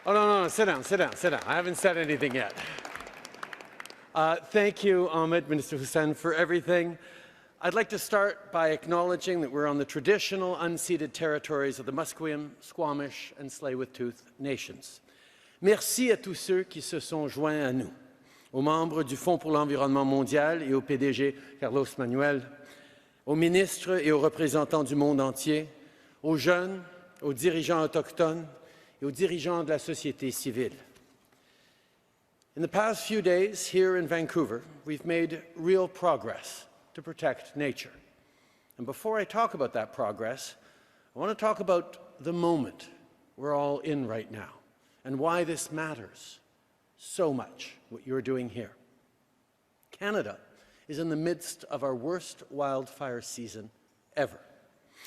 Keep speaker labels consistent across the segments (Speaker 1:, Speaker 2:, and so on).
Speaker 1: Oh, no, sit down. I haven't said anything yet. Thank you, Ahmed, Minister Hussain, for everything. I'd like to start by acknowledging that we're on the traditional unceded territories of the Musqueam, Squamish, and Tsleil-Waututh nations. Merci à tous ceux qui se sont joints à nous, aux membres du Fonds pour l'environnement mondial et au PDG Carlos Manuel, aux ministres et aux représentants du monde entier, aux jeunes, aux dirigeants autochtones et aux dirigeants de la société civile. In the past few days here in Vancouver, we've made real progress to protect nature. And before I talk about that progress, I want to talk about the moment we're all in right now and why this matters so much, what you're doing here. Canada is in the midst of our worst wildfire season ever.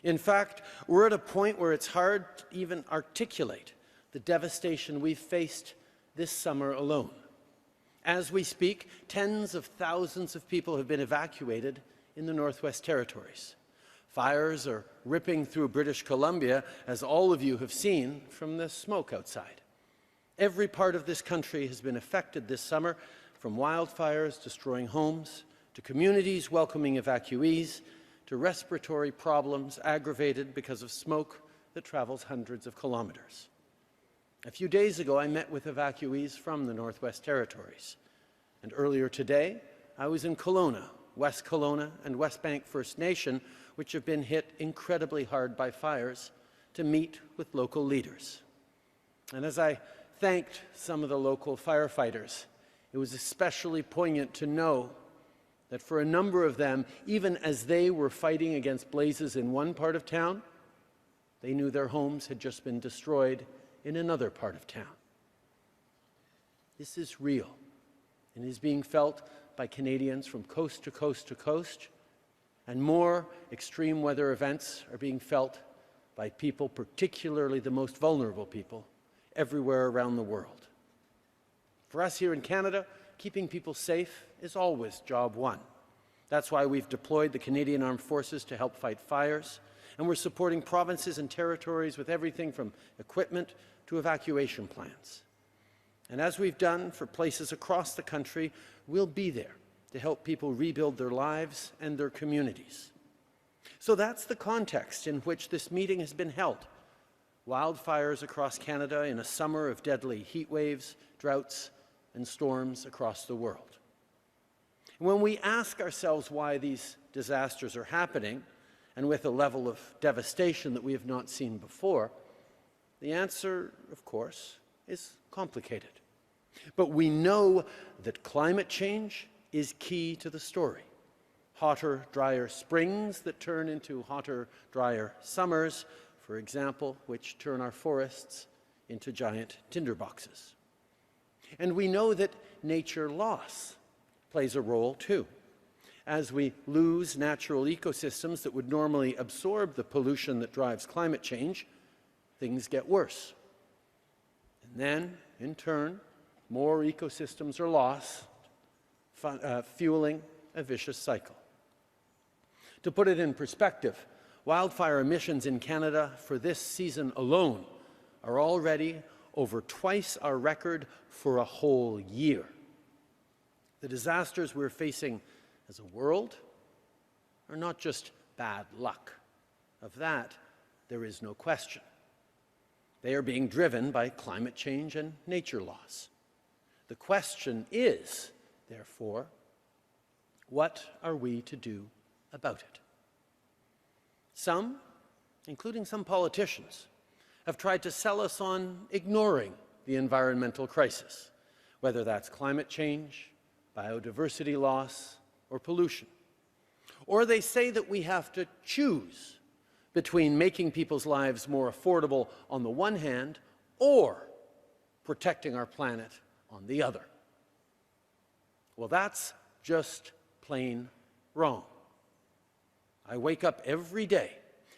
Speaker 1: In fact, we're at a point where it's hard to even articulate the devastation we've faced this summer alone. As we speak, tens of thousands of people have been evacuated in the Northwest Territories. Fires are ripping through British Columbia, as all of you have seen from the smoke outside. Every part of this country has been affected this summer, from wildfires destroying homes, to communities welcoming evacuees, to respiratory problems aggravated because of smoke that travels hundreds of kilometers. A few days ago, I met with evacuees from the Northwest Territories. And earlier today, I was in Kelowna, West Kelowna and West Bank First Nation, which have been hit incredibly hard by fires, to meet with local leaders. And as I thanked some of the local firefighters, it was especially poignant to know that for a number of them, even as they were fighting against blazes in one part of town, they knew their homes had just been destroyed in another part of town. This is real and is being felt by Canadians from coast to coast to coast, and more extreme weather events are being felt by people, particularly the most vulnerable people, everywhere around the world. For us here in Canada, keeping people safe is always job one. That's why we've deployed the Canadian Armed Forces to help fight fires, and we're supporting provinces and territories with everything from equipment to evacuation plans. And as we've done for places across the country, we'll be there to help people rebuild their lives and their communities. So that's the context in which this meeting has been held. Wildfires across Canada in a summer of deadly heat waves, droughts, and storms across the world. And when we ask ourselves why these disasters are happening, and with a level of devastation that we have not seen before, the answer, of course, is complicated. But we know that climate change is key to the story. Hotter, drier springs that turn into hotter, drier summers, for example, which turn our forests into giant tinderboxes. And we know that nature loss plays a role too. As we lose natural ecosystems that would normally absorb the pollution that drives climate change, things get worse. And then, in turn, more ecosystems are lost, fueling a vicious cycle. To put it in perspective, wildfire emissions in Canada for this season alone are already over twice our record for a whole year. The disasters we're facing as a world are not just bad luck. Of that, there is no question. They are being driven by climate change and nature loss. The question is, therefore, what are we to do about it? Some, including some politicians, have tried to sell us on ignoring the environmental crisis, whether that's climate change, biodiversity loss, or pollution. Or they say that we have to choose between making people's lives more affordable on the one hand or protecting our planet on the other. Well, that's just plain wrong. I wake up every day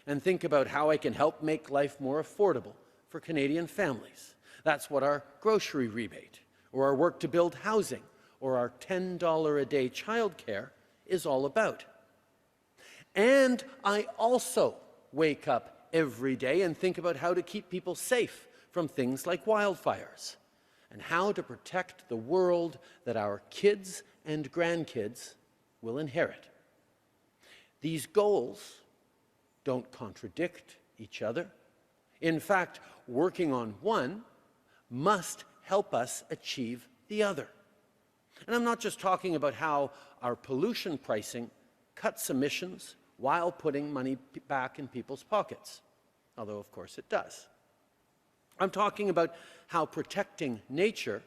Speaker 1: and think about how I can help make life more affordable for Canadian families. That's what our grocery rebate, or our work to build housing, or our $10 a day childcare is all about. And I also wake up every day and think about how to keep people safe from things like wildfires, and how to protect the world that our kids and grandkids will inherit. These goals don't contradict each other. In fact, working on one must help us achieve the other. And I'm not just talking about how our pollution pricing cuts emissions while putting money back in people's pockets, although of course it does. I'm talking about how protecting nature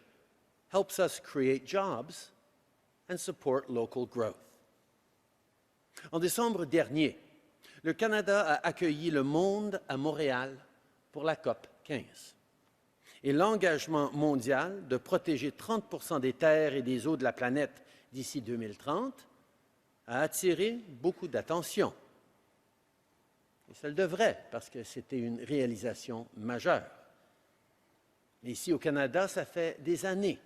Speaker 1: helps us create jobs and support local growth. En décembre dernier, le Canada a accueilli le monde à Montréal pour la COP 15. Et l'engagement mondial de protéger 30% des terres et des eaux de la planète d'ici 2030 a attiré beaucoup d'attention. Et ça le devrait, parce que c'était une réalisation majeure. Mais ici au Canada, ça fait des années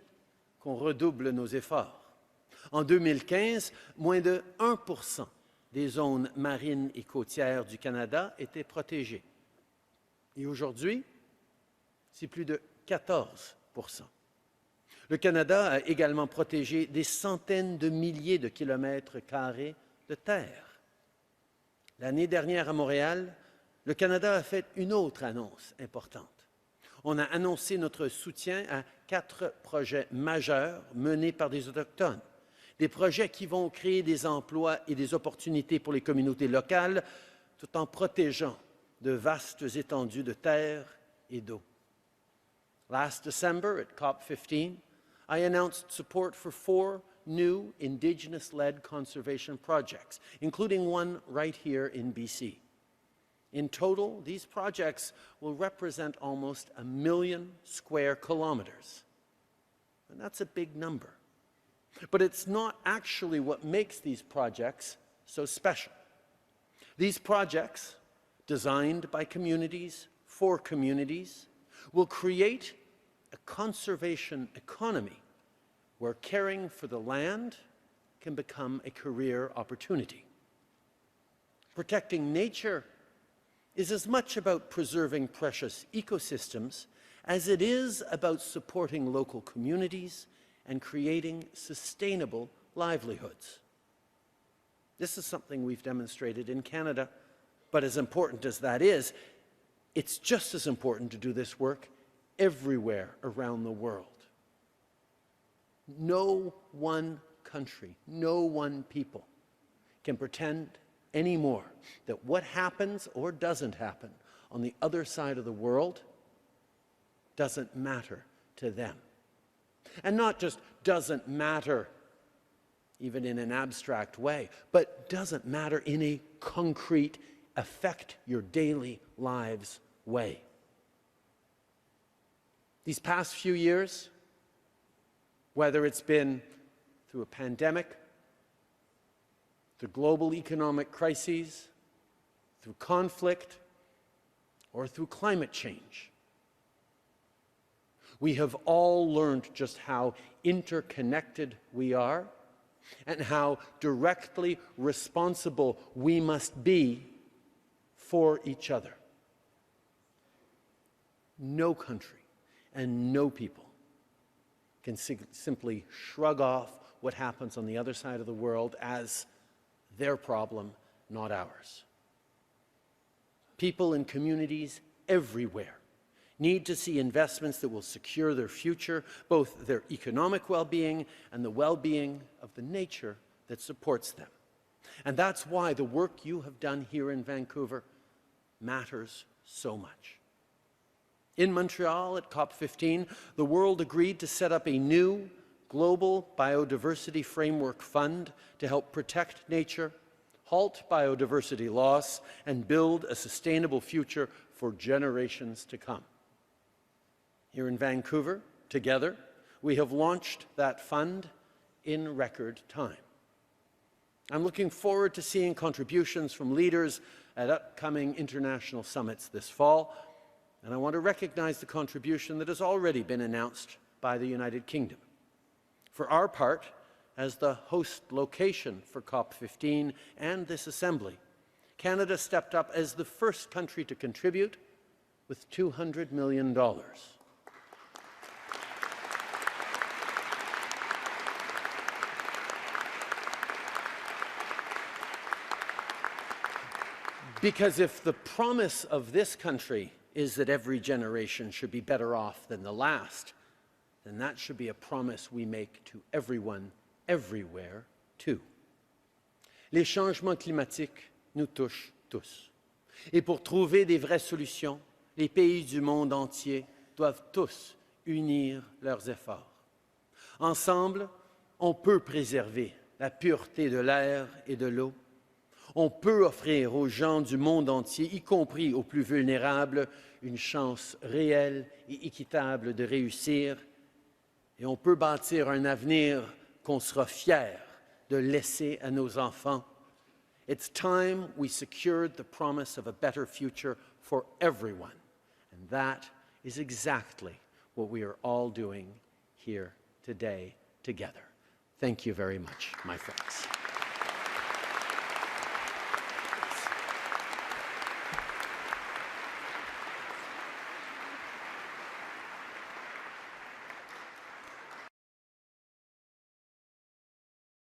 Speaker 1: qu'on redouble nos efforts. En 2015, moins de 1% des zones marines et côtières du Canada étaient protégées. Et aujourd'hui, c'est plus de 14%. Le Canada a également protégé des centaines de milliers de kilomètres carrés de terre. L'année dernière à Montréal, le Canada a fait une autre annonce importante. On a annoncé notre soutien à 4 projets majeurs menés par des Autochtones. Des projets qui vont créer des emplois et des opportunités pour les communautés locales, tout en protégeant de vastes étendues de terre et d'eau. Last December at COP15, I announced support for 4 new Indigenous-led conservation projects, including one right here in BC. In total, these projects will represent almost 1 million square kilometers. And that's a big number. But it's not actually what makes these projects so special. These projects, designed by communities, for communities, will create a conservation economy where caring for the land can become a career opportunity. Protecting nature is as much about preserving precious ecosystems as it is about supporting local communities and creating sustainable livelihoods. This is something we've demonstrated in Canada, but as important as that is, it's just as important to do this work everywhere around the world. No one country, no one people can pretend anymore that what happens or doesn't happen on the other side of the world doesn't matter to them. And not just doesn't matter even in an abstract way, but doesn't matter in a concrete, affect your daily lives way. These past few years, whether it's been through a pandemic, through global economic crises, through conflict, or through climate change, we have all learned just how interconnected we are and how directly responsible we must be for each other. No country and no people can simply shrug off what happens on the other side of the world as their problem, not ours. People and communities everywhere need to see investments that will secure their future, both their economic well-being and the well-being of the nature that supports them. And that's why the work you have done here in Vancouver matters so much. In Montreal at COP15, the world agreed to set up a new global biodiversity framework fund to help protect nature, halt biodiversity loss, and build a sustainable future for generations to come. Here in Vancouver, together, we have launched that fund in record time. I'm looking forward to seeing contributions from leaders at upcoming international summits this fall, and I want to recognize the contribution that has already been announced by the United Kingdom. For our part, as the host location for COP15 and this Assembly, Canada stepped up as the first country to contribute with $200 million. Because if the promise of this country is that every generation should be better off than the last, then that should be a promise we make to everyone, everywhere, too. Les changements climatiques nous touchent tous. Et pour trouver des vraies solutions, les pays du monde entier doivent tous unir leurs efforts. Ensemble, on peut préserver la pureté de l'air et de l'eau. On peut offrir aux gens du monde entier, y compris aux plus vulnérables, une chance réelle et équitable de réussir. Et on peut bâtir un avenir qu'on sera fier de laisser à nos enfants. It's time we secured the promise of a better future for everyone. And that is exactly what we are all doing here today together. Thank you very much, my friends.